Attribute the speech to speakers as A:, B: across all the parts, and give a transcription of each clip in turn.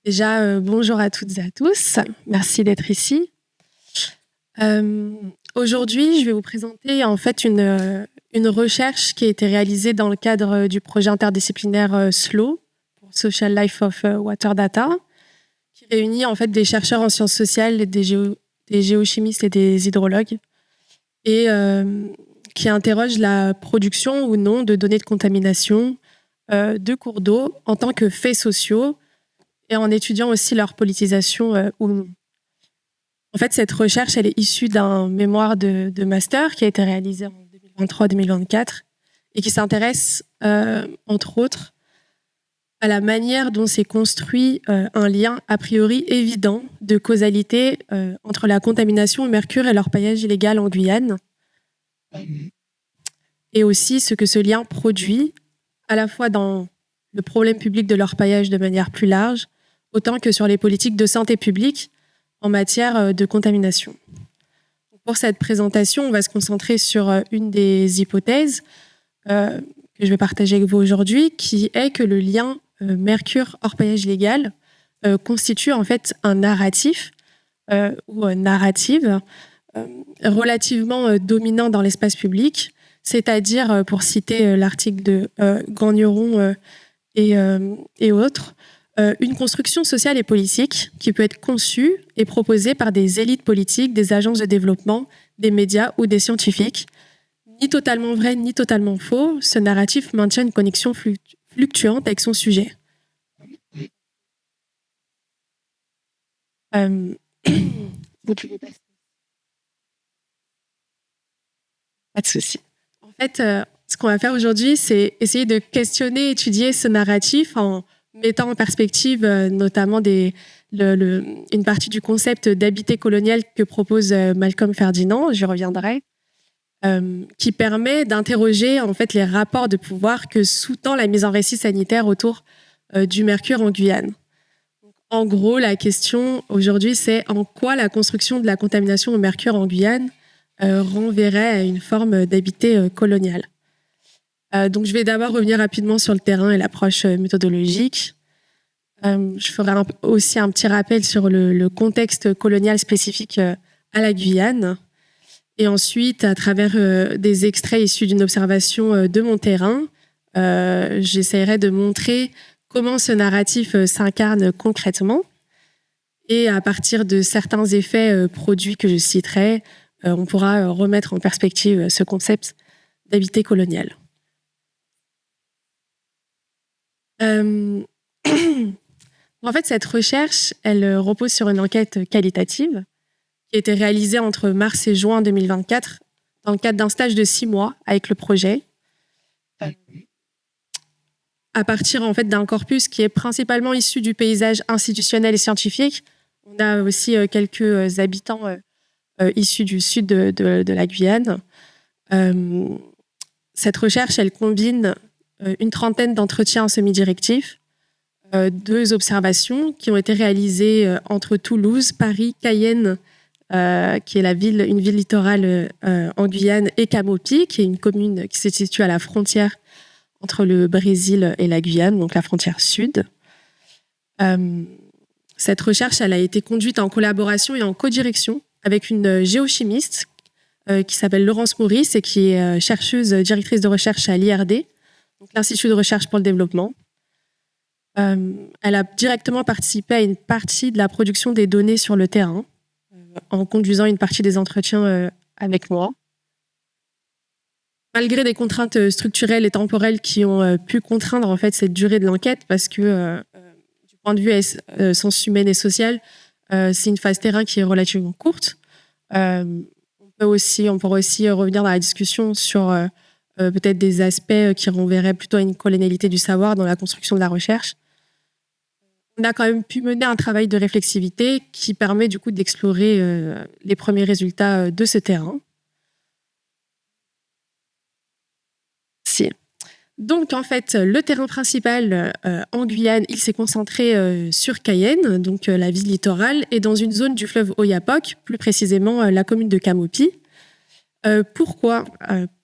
A: Déjà, bonjour à toutes et à tous. Merci d'être ici. Aujourd'hui, je vais vous présenter en fait une recherche qui a été réalisée dans le cadre du projet interdisciplinaire SLOW, pour Social Life of Water Data, qui réunit en fait des chercheurs en sciences sociales, des géochimistes et des hydrologues, et qui interroge la production ou non de données de contamination de cours d'eau en tant que faits sociaux, et en étudiant aussi leur politisation ou non. En fait, cette recherche, elle est issue d'un mémoire de master qui a été réalisé en 2023-2024 et qui s'intéresse, entre autres, à la manière dont s'est construit un lien a priori évident de causalité entre la contamination au mercure et l'orpaillage illégal en Guyane, et aussi ce que ce lien produit, à la fois dans le problème public de l'orpaillage de manière plus large, autant que sur les politiques de santé publique en matière de contamination. Pour cette présentation, on va se concentrer sur une des hypothèses que je vais partager avec vous aujourd'hui, qui est que le lien mercure-orpaillage illégal constitue en fait un narratif ou narrative relativement dominant dans l'espace public, c'est-à-dire, pour citer l'article de Gagneron et autres, une construction sociale et politique qui peut être conçue et proposée par des élites politiques, des agences de développement, des médias ou des scientifiques. Ni totalement vrai, ni totalement faux, ce narratif maintient une connexion fluctuante avec son sujet. Vous pouvez passer. Pas de souci. En fait, ce qu'on va faire aujourd'hui, c'est essayer de questionner, étudier ce narratif en mettant en perspective notamment une partie du concept d'habité colonial que propose Malcolm Ferdinand, j'y reviendrai, qui permet d'interroger en fait les rapports de pouvoir que sous-tend la mise en récit sanitaire autour du mercure en Guyane. En gros, la question aujourd'hui, c'est en quoi la construction de la contamination au mercure en Guyane renverrait à une forme d'habité colonial. Donc, je vais d'abord revenir rapidement sur le terrain et l'approche méthodologique. Je ferai aussi un petit rappel sur le contexte colonial spécifique à la Guyane. Et ensuite, à travers des extraits issus d'une observation de mon terrain, j'essaierai de montrer comment ce narratif s'incarne concrètement. Et à partir de certains effets produits que je citerai, on pourra remettre en perspective ce concept d'habité colonial. En fait, cette recherche, elle repose sur une enquête qualitative qui a été réalisée entre mars et juin 2024 dans le cadre d'un stage de 6 mois avec le projet, à partir en fait d'un corpus qui est principalement issu du paysage institutionnel et scientifique. On a aussi quelques habitants issus du sud de la Guyane. Cette recherche, elle combine une trentaine d'entretiens semi-directifs, 2 observations qui ont été réalisées entre Toulouse, Paris, Cayenne, qui est une ville littorale en Guyane, et Camopi, qui est une commune qui se situe à la frontière entre le Brésil et la Guyane, donc la frontière sud. Cette recherche, elle a été conduite en collaboration et en codirection avec une géochimiste qui s'appelle Laurence Maurice et qui est chercheuse directrice de recherche à l'IRD, donc l'Institut de recherche pour le développement. Elle a directement participé à une partie de la production des données sur le terrain, en conduisant une partie des entretiens avec moi. Malgré des contraintes structurelles et temporelles qui ont pu contraindre en fait cette durée de l'enquête, parce que du point de vue sciences humaines et sociales, c'est une phase terrain qui est relativement courte. On pourra aussi revenir dans la discussion sur peut-être des aspects qui renverraient plutôt à une colonialité du savoir dans la construction de la recherche. On a quand même pu mener un travail de réflexivité qui permet du coup d'explorer les premiers résultats de ce terrain. Donc en fait, le terrain principal en Guyane, il s'est concentré sur Cayenne, donc la ville littorale, et dans une zone du fleuve Oyapock, plus précisément la commune de Camopi. Pourquoi ?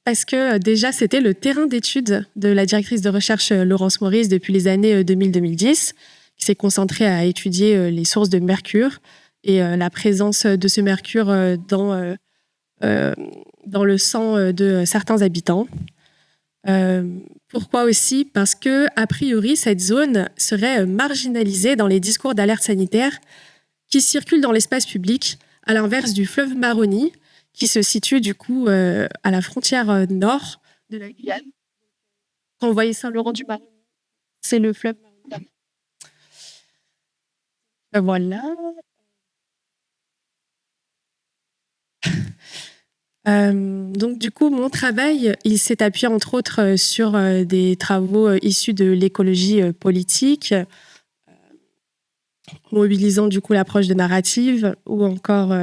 A: Parce que déjà, c'était le terrain d'étude de la directrice de recherche Laurence Maurice depuis les années 2000-2010, qui qui s'est concentré à étudier les sources de mercure et la présence de ce mercure dans le sang de certains habitants. Pourquoi aussi? Parce que, a priori, cette zone serait marginalisée dans les discours d'alerte sanitaire qui circulent dans l'espace public, à l'inverse du fleuve Maroni, qui se situe du coup à la frontière nord de la Guyane. Quand vous voyez Saint-Laurent-du-Maroni, c'est le fleuve Maroni. Voilà. Donc du coup, mon travail, il s'est appuyé entre autres sur des travaux issus de l'écologie politique, mobilisant du coup l'approche de narrative ou encore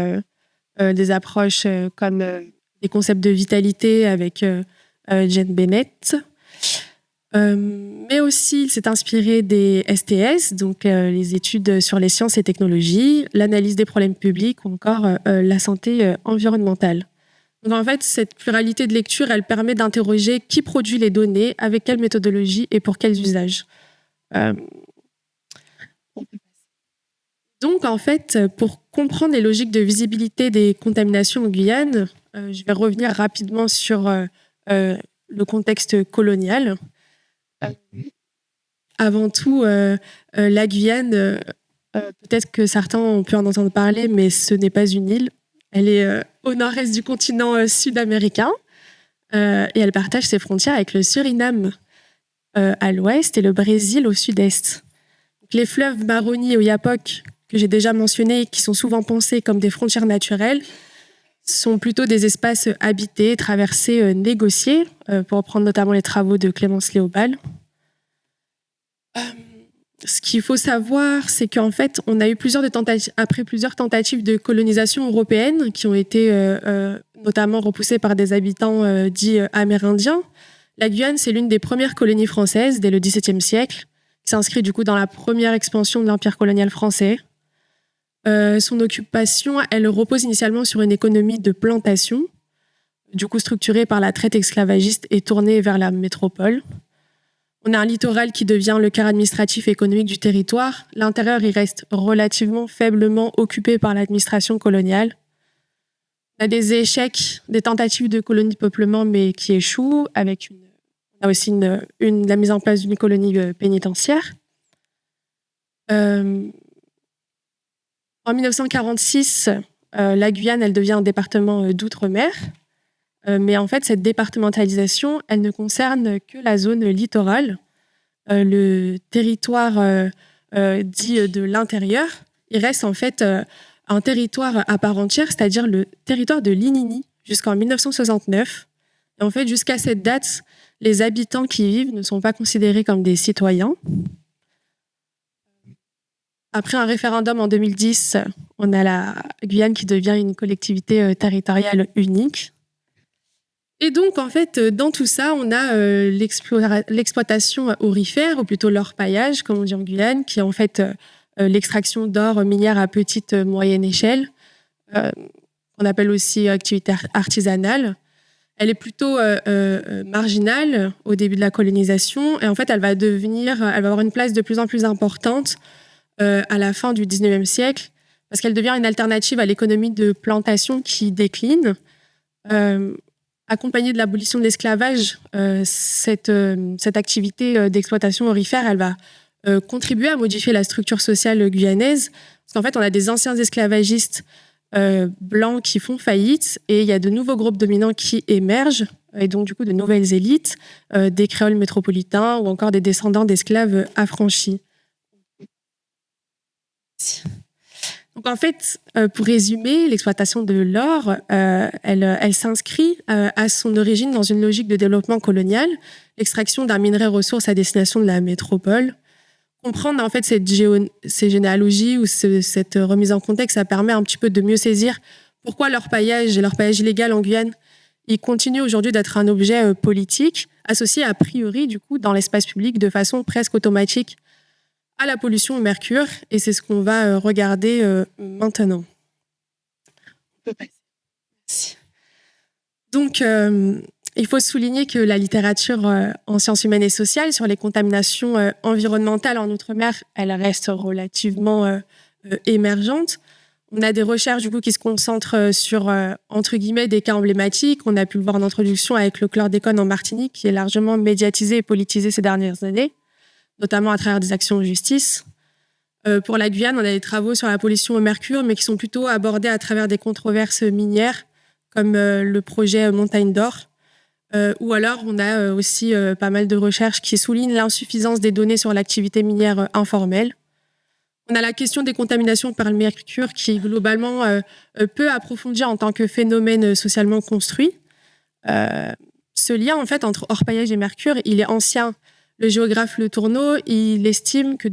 A: des approches comme des concepts de vitalité avec Jane Bennett. Mais aussi, il s'est inspiré des STS, donc les études sur les sciences et technologies, l'analyse des problèmes publics ou encore la santé environnementale. Donc en fait, cette pluralité de lecture, elle permet d'interroger qui produit les données, avec quelle méthodologie et pour quels usages. Donc en fait, pour comprendre les logiques de visibilité des contaminations en Guyane, je vais revenir rapidement sur le contexte colonial. Avant tout, la Guyane, peut-être que certains ont pu en entendre parler, mais ce n'est pas une île. Elle est au nord-est du continent sud-américain et elle partage ses frontières avec le Suriname à l'ouest et le Brésil au sud-est. Donc, les fleuves Maroni et Oyapock, que j'ai déjà mentionnés, qui sont souvent pensés comme des frontières naturelles, sont plutôt des espaces habités, traversés, négociés, pour reprendre notamment les travaux de Clémence Léobal. Ce qu'il faut savoir, c'est qu'en fait, on a eu après plusieurs tentatives de colonisation européenne qui ont été notamment repoussées par des habitants dits amérindiens. La Guyane, c'est l'une des premières colonies françaises dès le XVIIe siècle, qui s'inscrit du coup dans la première expansion de l'empire colonial français. Son occupation, elle repose initialement sur une économie de plantation, du coup structurée par la traite esclavagiste et tournée vers la métropole. On a un littoral qui devient le cœur administratif et économique du territoire. L'intérieur, il reste relativement faiblement occupé par l'administration coloniale. On a des échecs, des tentatives de colonies de peuplement, mais qui échouent, on a aussi la mise en place d'une colonie pénitentiaire. En 1946, la Guyane, elle devient un département d'outre-mer. Mais en fait, cette départementalisation, elle ne concerne que la zone littorale. Le territoire dit de l'intérieur, il reste en fait un territoire à part entière, c'est-à-dire le territoire de l'Inini jusqu'en 1969. Et en fait, jusqu'à cette date, les habitants qui y vivent ne sont pas considérés comme des citoyens. Après un référendum en 2010, on a la Guyane qui devient une collectivité territoriale unique. Et donc, en fait, dans tout ça, on a l'exploitation aurifère, ou plutôt l'orpaillage, comme on dit en Guyane, qui est en fait l'extraction d'or minière à petite moyenne échelle, qu'on appelle aussi activité artisanale. Elle est plutôt marginale au début de la colonisation, et en fait, elle va avoir une place de plus en plus importante à la fin du 19e siècle, parce qu'elle devient une alternative à l'économie de plantation qui décline. Accompagnée de l'abolition de l'esclavage, cette activité d'exploitation aurifère, elle va contribuer à modifier la structure sociale guyanaise. Parce qu'en fait, on a des anciens esclavagistes blancs qui font faillite et il y a de nouveaux groupes dominants qui émergent, et donc du coup de nouvelles élites, des créoles métropolitains ou encore des descendants d'esclaves affranchis. Donc en fait, pour résumer, l'exploitation de l'or, elle s'inscrit à son origine dans une logique de développement colonial, l'extraction d'un minerai ressource à destination de la métropole. Comprendre en fait ces généalogies ou cette remise en contexte, ça permet un petit peu de mieux saisir pourquoi l'orpaillage illégal en Guyane, il continue aujourd'hui d'être un objet politique associé a priori du coup dans l'espace public de façon presque automatique à la pollution au mercure, et c'est ce qu'on va regarder maintenant. Donc, il faut souligner que la littérature en sciences humaines et sociales sur les contaminations environnementales en Outre-mer, elle reste relativement émergente. On a des recherches du coup qui se concentrent sur, entre guillemets, des cas emblématiques. On a pu le voir en introduction avec le chlordécone en Martinique, qui est largement médiatisé et politisé ces dernières années, notamment à travers des actions de justice. Pour la Guyane, on a des travaux sur la pollution au mercure, mais qui sont plutôt abordés à travers des controverses minières, comme le projet Montagne d'Or. Ou alors, on a aussi pas mal de recherches qui soulignent l'insuffisance des données sur l'activité minière informelle. On a la question des contaminations par le mercure qui, globalement, peut approfondir en tant que phénomène socialement construit. Ce lien, en fait, entre orpaillage et mercure, il est ancien. Le géographe Le Tourneau, il estime que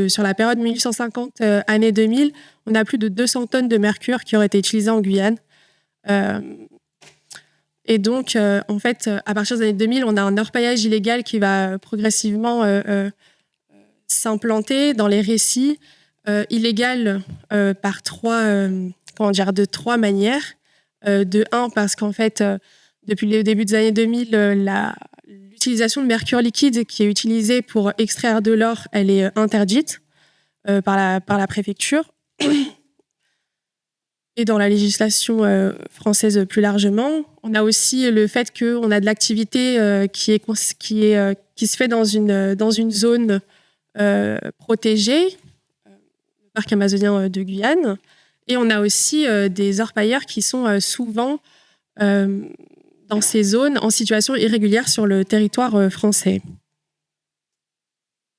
A: sur la période 1850, année 2000, on a plus de 200 tonnes de mercure qui auraient été utilisées en Guyane. Et donc, en fait, à partir des années 2000, on a un orpaillage illégal qui va progressivement s'implanter dans les récits, illégal de trois manières. De un, parce qu'en fait, depuis le début des années 2000, l'utilisation de mercure liquide qui est utilisée pour extraire de l'or, elle est interdite par la préfecture. Et dans la législation française plus largement, on a aussi le fait qu'on a de l'activité qui se fait dans une zone protégée, le parc amazonien de Guyane. Et on a aussi des orpailleurs qui sont souvent dans ces zones en situation irrégulière sur le territoire français.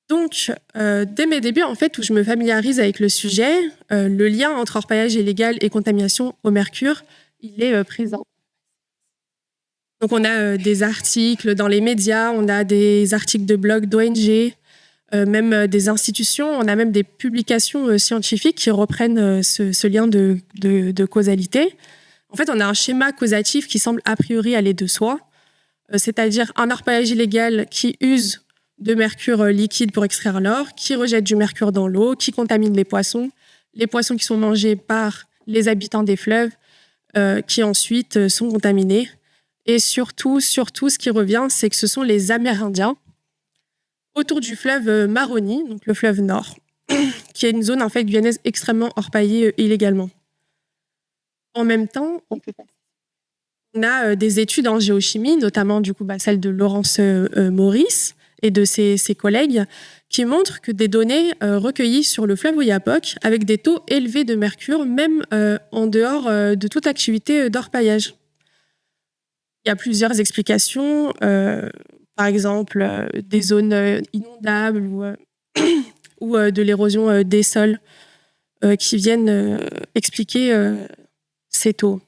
A: Donc, dès mes débuts, en fait, où je me familiarise avec le sujet, le lien entre orpaillage illégal et contamination au mercure, il est présent. Donc, on a des articles dans les médias, on a des articles de blogs d'ONG, même des institutions, on a même des publications scientifiques qui reprennent ce lien de causalité. En fait, on a un schéma causatif qui semble a priori aller de soi, c'est-à-dire un orpaillage illégal qui use de mercure liquide pour extraire l'or, qui rejette du mercure dans l'eau, qui contamine les poissons qui sont mangés par les habitants des fleuves, qui ensuite sont contaminés. Et surtout, ce qui revient, c'est que ce sont les Amérindiens autour du fleuve Maroni, donc le fleuve Nord, qui est une zone en fait guyanaise extrêmement orpaillée illégalement. En même temps, on a des études en géochimie, notamment du coup celle de Laurence Maurice et de ses collègues, qui montrent que des données recueillies sur le fleuve Oyapock avec des taux élevés de mercure, même en dehors de toute activité d'orpaillage. Il y a plusieurs explications, par exemple des zones inondables ou de l'érosion des sols qui viennent expliquer ces taux.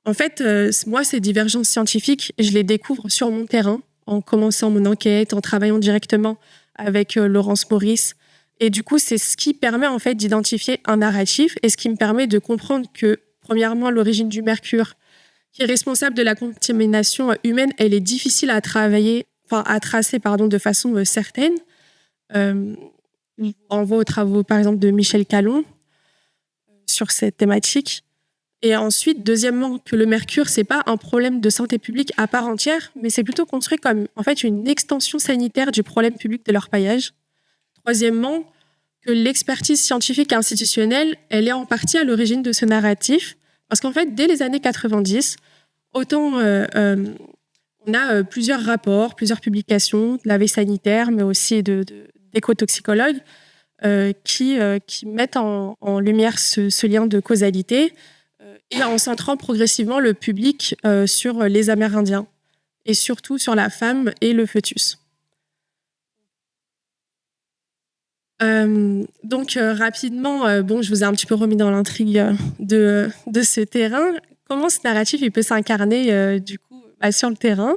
A: En fait, moi, ces divergences scientifiques, je les découvre sur mon terrain, en commençant mon enquête, en travaillant directement avec Laurence Maurice. Et du coup, c'est ce qui permet en fait d'identifier un narratif et ce qui me permet de comprendre que, premièrement, l'origine du mercure, qui est responsable de la contamination humaine, elle est difficile à tracer de façon certaine. On renvoie aux travaux, par exemple, de Michel Callon sur cette thématique. Et ensuite, deuxièmement, que le mercure, c'est pas un problème de santé publique à part entière, mais c'est plutôt construit comme en fait une extension sanitaire du problème public de l'orpaillage. Troisièmement, que l'expertise scientifique et institutionnelle, elle est en partie à l'origine de ce narratif, parce qu'en fait, dès les années 90, autant on a plusieurs rapports, plusieurs publications de la veille sanitaire, mais aussi d'écotoxicologues qui mettent en lumière ce lien de causalité. Et en centrant progressivement le public sur les Amérindiens et surtout sur la femme et le fœtus. Donc rapidement, je vous ai un petit peu remis dans l'intrigue de ce terrain. Comment ce narratif il peut s'incarner sur le terrain?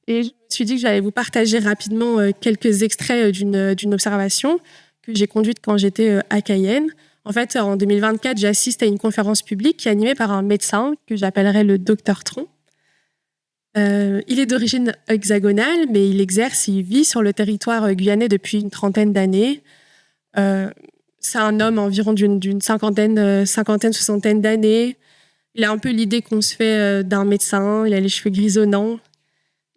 A: Et je me suis dit que j'allais vous partager rapidement quelques extraits d'une observation que j'ai conduite quand j'étais à Cayenne. En fait, en 2024, j'assiste à une conférence publique qui est animée par un médecin que j'appellerais le Dr Tron. Il est d'origine hexagonale, mais il vit sur le territoire guyanais depuis une trentaine d'années. C'est un homme environ d'une cinquantaine, soixantaine d'années Il a un peu l'idée qu'on se fait d'un médecin, il a les cheveux grisonnants,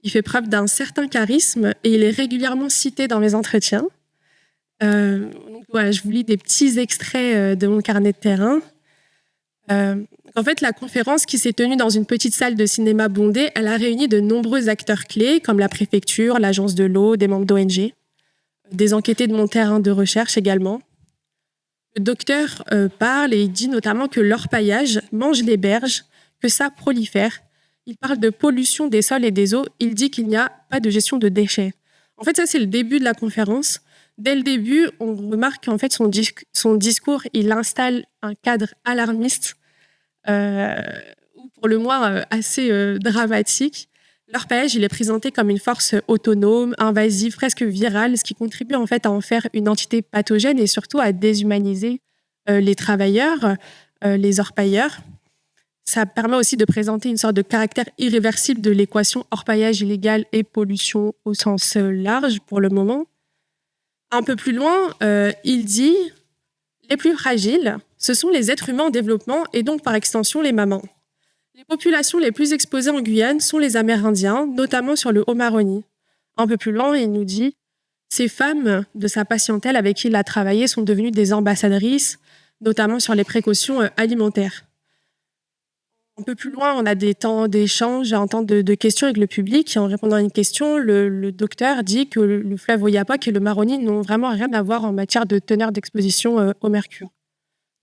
A: il fait preuve d'un certain charisme et il est régulièrement cité dans mes entretiens. Donc, voilà, je vous lis des petits extraits de mon carnet de terrain. En fait, la conférence qui s'est tenue dans une petite salle de cinéma bondée, elle a réuni de nombreux acteurs clés, comme la préfecture, l'agence de l'eau, des membres d'ONG, des enquêtés de mon terrain de recherche également. Le docteur parle et il dit notamment que l'orpaillage mange les berges, que ça prolifère. Il parle de pollution des sols et des eaux. Il dit qu'il n'y a pas de gestion de déchets. En fait, ça, c'est le début de la conférence. Dès le début, on remarque qu'en fait, son discours, il installe un cadre alarmiste, ou pour le moins assez dramatique. L'orpaillage, il est présenté comme une force autonome, invasive, presque virale, ce qui contribue en fait à en faire une entité pathogène et surtout à déshumaniser les travailleurs, les orpailleurs. Ça permet aussi de présenter une sorte de caractère irréversible de l'équation orpaillage illégal et pollution au sens large pour le moment. Un peu plus loin, il dit « Les plus fragiles, ce sont les êtres humains en développement et donc par extension les mamans. Les populations les plus exposées en Guyane sont les Amérindiens, notamment sur le Haut-Maroni. » Un peu plus loin, il nous dit « Ces femmes de sa patientèle avec qui il a travaillé sont devenues des ambassadrices, notamment sur les précautions alimentaires. » Un peu plus loin, on a des temps d'échange, un temps de questions avec le public. Et en répondant à une question, le docteur dit que le fleuve Oyapock et le Maroni n'ont vraiment rien à voir en matière de teneur d'exposition au mercure.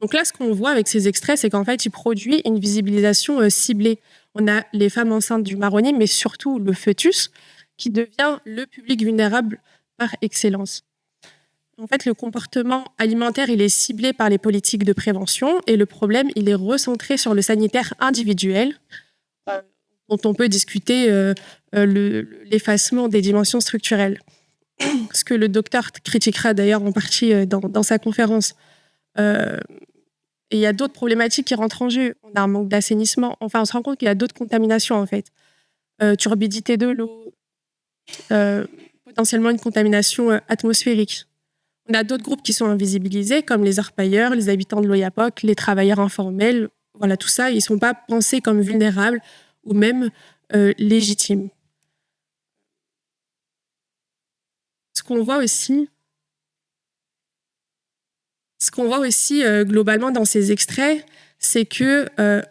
A: Donc là, ce qu'on voit avec ces extraits, c'est qu'en fait, il produit une visibilisation ciblée. On a les femmes enceintes du Maroni, mais surtout le fœtus, qui devient le public vulnérable par excellence. En fait, le comportement alimentaire, il est ciblé par les politiques de prévention et le problème, il est recentré sur le sanitaire individuel, dont on peut discuter l'effacement des dimensions structurelles. Ce que le docteur critiquera d'ailleurs en partie dans sa conférence. Et il y a d'autres problématiques qui rentrent en jeu. On a un manque d'assainissement. Enfin, on se rend compte qu'il y a d'autres contaminations, en fait. Turbidité de l'eau, potentiellement une contamination atmosphérique. On a d'autres groupes qui sont invisibilisés, comme les orpailleurs, les habitants de l'Oyapock, les travailleurs informels. Voilà, tout ça, ils ne sont pas pensés comme vulnérables ou même légitimes. Ce qu'on voit aussi globalement dans ces extraits, c'est que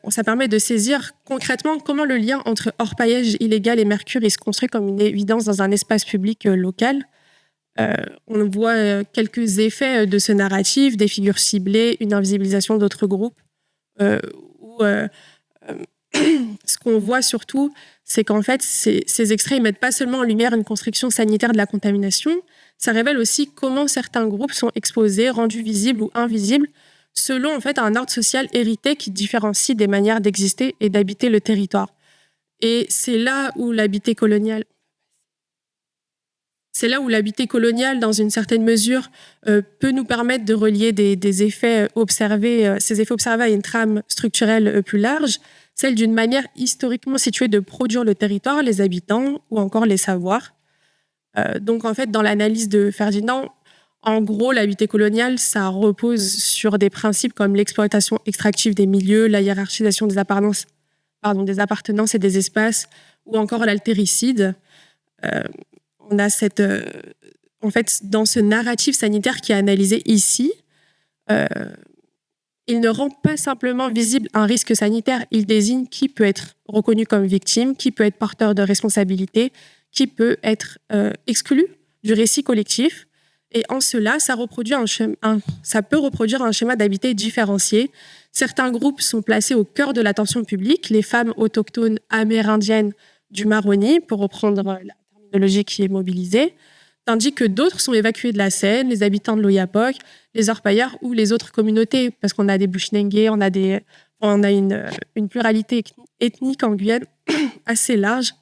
A: ça permet de saisir concrètement comment le lien entre orpaillage illégal et mercure il se construit comme une évidence dans un espace public local. On voit quelques effets de ce narratif, des figures ciblées, une invisibilisation d'autres groupes. Ce qu'on voit surtout, c'est qu'en fait, ces extraits ne mettent pas seulement en lumière une construction sanitaire de la contamination, ça révèle aussi comment certains groupes sont exposés, rendus visibles ou invisibles, selon en fait, un ordre social hérité qui différencie des manières d'exister et d'habiter le territoire. Et c'est là où l'habité colonial, dans une certaine mesure, peut nous permettre de relier ces effets observés à une trame structurelle plus large, celle d'une manière historiquement située de produire le territoire, les habitants ou encore les savoirs. Donc, en fait, dans l'analyse de Ferdinand, en gros, l'habité coloniale, ça repose sur des principes comme l'exploitation extractive des milieux, la hiérarchisation des appartenances et des espaces, ou encore l'altéricide. On a en fait, dans ce narratif sanitaire qui est analysé ici, il ne rend pas simplement visible un risque sanitaire, il désigne qui peut être reconnu comme victime, qui peut être porteur de responsabilité, qui peut être exclu du récit collectif. Et en cela, ça peut reproduire un schéma d'habité différencié. Certains groupes sont placés au cœur de l'attention publique, les femmes autochtones amérindiennes du Maroni, pour reprendre la terminologie qui est mobilisée, tandis que d'autres sont évacués de la scène, les habitants de l'Oyapock, les orpailleurs ou les autres communautés, parce qu'on a des Bushnengue, on a une pluralité ethnique en Guyane assez large.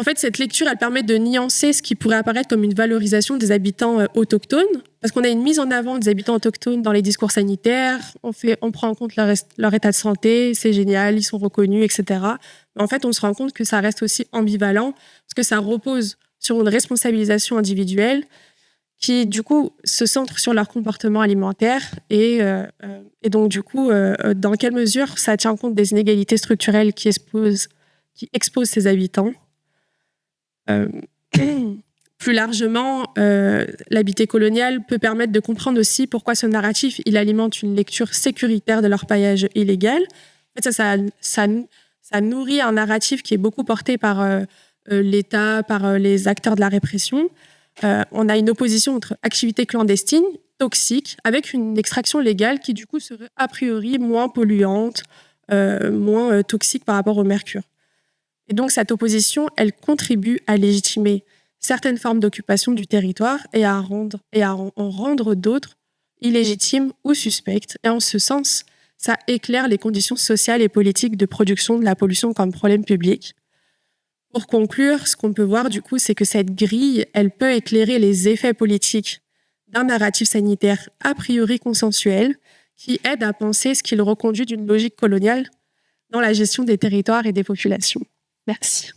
A: En fait, cette lecture, elle permet de nuancer ce qui pourrait apparaître comme une valorisation des habitants autochtones, parce qu'on a une mise en avant des habitants autochtones dans les discours sanitaires, on prend en compte leur état de santé, c'est génial, ils sont reconnus, etc. Mais en fait, on se rend compte que ça reste aussi ambivalent, parce que ça repose sur une responsabilisation individuelle qui, du coup, se centrent sur leur comportement alimentaire et donc, du coup, dans quelle mesure ça tient compte des inégalités structurelles qui exposent ses habitants. Plus largement, l'habité colonial peut permettre de comprendre aussi pourquoi ce narratif, il alimente une lecture sécuritaire de l'orpaillage illégal. En fait, ça nourrit un narratif qui est beaucoup porté par l'État, par les acteurs de la répression. On a une opposition entre activité clandestine, toxique, avec une extraction légale qui, du coup, serait a priori moins polluante, moins toxique par rapport au mercure. Et donc, cette opposition, elle contribue à légitimer certaines formes d'occupation du territoire et à en rendre d'autres illégitimes ou suspectes. Et en ce sens, ça éclaire les conditions sociales et politiques de production de la pollution comme problème public. Pour conclure, ce qu'on peut voir du coup, c'est que cette grille, elle peut éclairer les effets politiques d'un narratif sanitaire a priori consensuel qui aide à penser ce qu'il reconduit d'une logique coloniale dans la gestion des territoires et des populations. Merci.